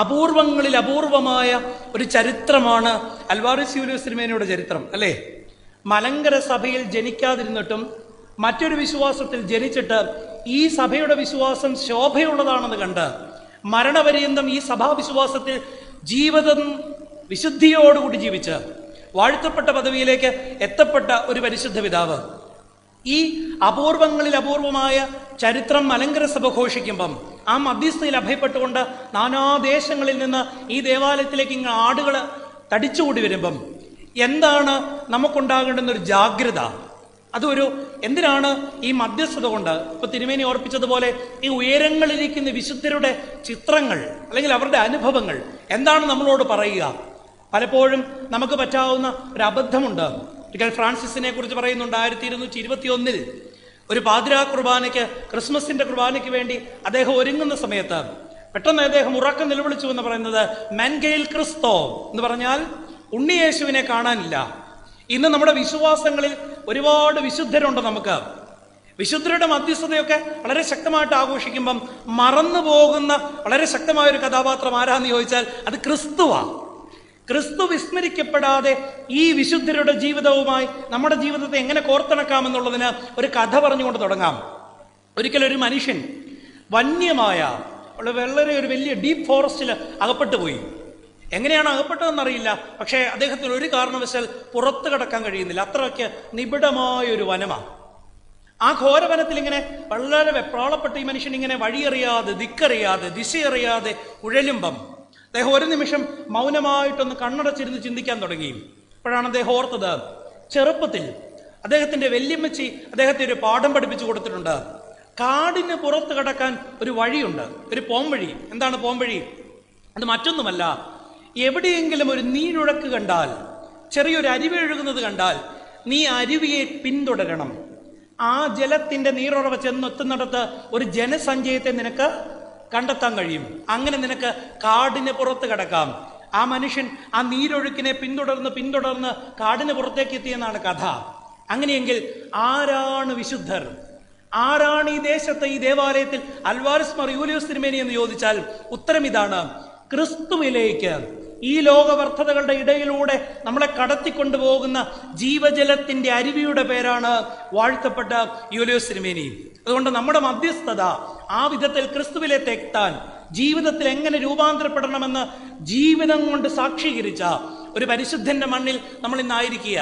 അപൂർവങ്ങളിൽ അപൂർവമായ ഒരു ചരിത്രമാണ് അൽവാരിസ് യൂലിയോസ് തിരുമേനിയുടെ ചരിത്രം, അല്ലേ? മലങ്കര സഭയിൽ ജനിക്കാതിരുന്നിട്ടും മറ്റൊരു വിശ്വാസത്തിൽ ജനിച്ചിട്ട് ഈ സഭയുടെ വിശ്വാസം ശോഭയുള്ളതാണെന്ന് കണ്ട് മരണപര്യന്തം ഈ സഭാവിശ്വാസത്തിൽ ജീവിതം വിശുദ്ധിയോടുകൂടി ജീവിച്ച് വാഴ്ത്തപ്പെട്ട പദവിയിലേക്ക് എത്തപ്പെട്ട ഒരു പരിശുദ്ധ പിതാവ്. ഈ അപൂർവങ്ങളിൽ അപൂർവമായ ചരിത്രം മലങ്കര സഭ ഘോഷിക്കുമ്പം ആ മധ്യസ്ഥയിൽ അഭയപ്പെട്ടുകൊണ്ട് നാനാദേശങ്ങളിൽ നിന്ന് ഈ ദേവാലയത്തിലേക്ക് ഇങ്ങനെ ആടുകൾ തടിച്ചുകൂടി വരുമ്പം എന്താണ് നമുക്കുണ്ടാകേണ്ടുന്നൊരു ജാഗ്രത? അതൊരു എന്തിനാണ് ഈ മധ്യസ്ഥത കൊണ്ട് ഇപ്പൊ തിരുമേനി ഓർപ്പിച്ചതുപോലെ ഈ ഉയരങ്ങളിലിരിക്കുന്ന വിശുദ്ധരുടെ ചിത്രങ്ങൾ അല്ലെങ്കിൽ അവരുടെ അനുഭവങ്ങൾ എന്താണ് നമ്മളോട് പറയുക? പലപ്പോഴും നമുക്ക് പറ്റാവുന്ന ഒരു അബദ്ധമുണ്ട്. ഒരിക്കൽ ഫ്രാൻസിസിനെ കുറിച്ച് പറയുന്നുണ്ട്, 1221 ഒരു പാതിരാ കുർബാനയ്ക്ക്, ക്രിസ്മസിന്റെ കുർബാനയ്ക്ക് വേണ്ടി അദ്ദേഹം ഒരുങ്ങുന്ന സമയത്ത് പെട്ടെന്ന് അദ്ദേഹം ഉറക്കം നിലവിളിച്ചു എന്ന് പറയുന്നത് മെൻഗെയിൽ ക്രിസ്തോ എന്ന് പറഞ്ഞാൽ ഉണ്ണിയേശുവിനെ കാണാനില്ല. ഇന്ന് നമ്മുടെ വിശ്വാസങ്ങളിൽ ഒരുപാട് വിശുദ്ധരുണ്ട്. നമുക്ക് വിശുദ്ധരുടെ മധ്യസ്ഥതയൊക്കെ വളരെ ശക്തമായിട്ട് ആഘോഷിക്കുമ്പം മറന്നു പോകുന്ന വളരെ ശക്തമായ ഒരു കഥാപാത്രം ആരാന്ന് ചോദിച്ചാൽ അത് ക്രിസ്തുവാ. ക്രിസ്തു വിസ്മരിക്കപ്പെടാതെ ഈ വിശുദ്ധരുടെ ജീവിതവുമായി നമ്മുടെ ജീവിതത്തെ എങ്ങനെ കോർത്തിണക്കാമെന്നുള്ളതിന് ഒരു കഥ പറഞ്ഞുകൊണ്ട് തുടങ്ങാം. ഒരിക്കലൊരു മനുഷ്യൻ വന്യമായ വളരെ ഒരു വലിയ ഡീപ്പ് ഫോറസ്റ്റിൽ അകപ്പെട്ടു പോയി. എങ്ങനെയാണ് അകപ്പെട്ടതെന്നറിയില്ല, പക്ഷേ അദ്ദേഹത്തിന് ഒരു കാരണവശാൽ പുറത്തു കടക്കാൻ കഴിയുന്നില്ല. അത്രയ്ക്ക് നിബിഡമായൊരു വനമാണ്. ആ ഘോരവനത്തിൽ ഇങ്ങനെ വളരെ വെപ്രാളപ്പെട്ട് ഈ മനുഷ്യൻ ഇങ്ങനെ വഴിയറിയാതെ, ദിക്കറിയാതെ, ദിശയറിയാതെ ഉഴലുമ്പം അദ്ദേഹം ഒരു നിമിഷം മൗനമായിട്ടൊന്ന് കണ്ണടച്ചിരുന്ന് ചിന്തിക്കാൻ തുടങ്ങി. അപ്പോഴാണ് അദ്ദേഹം ഓർത്തത്, ചെറുപ്പത്തിൽ അദ്ദേഹത്തിന്റെ വല്യമ്മച്ചി അദ്ദേഹത്തെ ഒരു പാഠം പഠിപ്പിച്ചു കൊടുത്തിട്ടുണ്ട്. കാടിന് പുറത്ത് കടക്കാൻ ഒരു വഴിയുണ്ട്, ഒരു പോംവഴി. എന്താണ് പോംവഴി? അത് മറ്റൊന്നുമല്ല, എവിടെയെങ്കിലും ഒരു നീരൊഴുക്ക് കണ്ടാൽ, ചെറിയൊരു അരുവി ഒഴുകുന്നത് കണ്ടാൽ നീ അരുവിയെ പിന്തുടരണം. ആ ജലത്തിന്റെ നീരുറവ ചെന്നെത്തുന്നിടത്ത് ഒരു ജനസഞ്ചയത്തെ നിനക്ക് കണ്ടെത്താൻ കഴിയും. അങ്ങനെ നിനക്ക് കാടിന് പുറത്ത് കിടക്കാം. ആ മനുഷ്യൻ ആ നീരൊഴുക്കിനെ പിന്തുടർന്ന് കാടിന് പുറത്തേക്ക് എത്തിയെന്നാണ് കഥ. അങ്ങനെയെങ്കിൽ ആരാണ് വിശുദ്ധർ? ആരാണ് ഈ ദേശത്തെ ഈ ദേവാലയത്തിൽ അൽവാരിസ് മാർ യൂലിയോസ് തിരുമേനി എന്ന് ചോദിച്ചാൽ ഉത്തരം ഇതാണ്: ക്രിസ്തുവിലേക്ക്, ഈ ലോകവർദ്ധതകളുടെ ഇടയിലൂടെ നമ്മളെ കടത്തിക്കൊണ്ടുപോകുന്ന ജീവജലത്തിന്റെ അരുവിയുടെ പേരാണ് വാഴ്ത്തപ്പെട്ട യൂലിയോസ് തിരുമേനി. അതുകൊണ്ട് നമ്മുടെ മധ്യസ്ഥത ആ വിധത്തിൽ ക്രിസ്തുവിലേക്ക് എത്താൻ, ജീവിതത്തിൽ എങ്ങനെ രൂപാന്തരപ്പെടണമെന്ന് ജീവിതം കൊണ്ട് സാക്ഷീകരിച്ച ഒരു പരിശുദ്ധന്റെ മണ്ണിൽ നമ്മൾ ഇന്നായിരിക്കുക.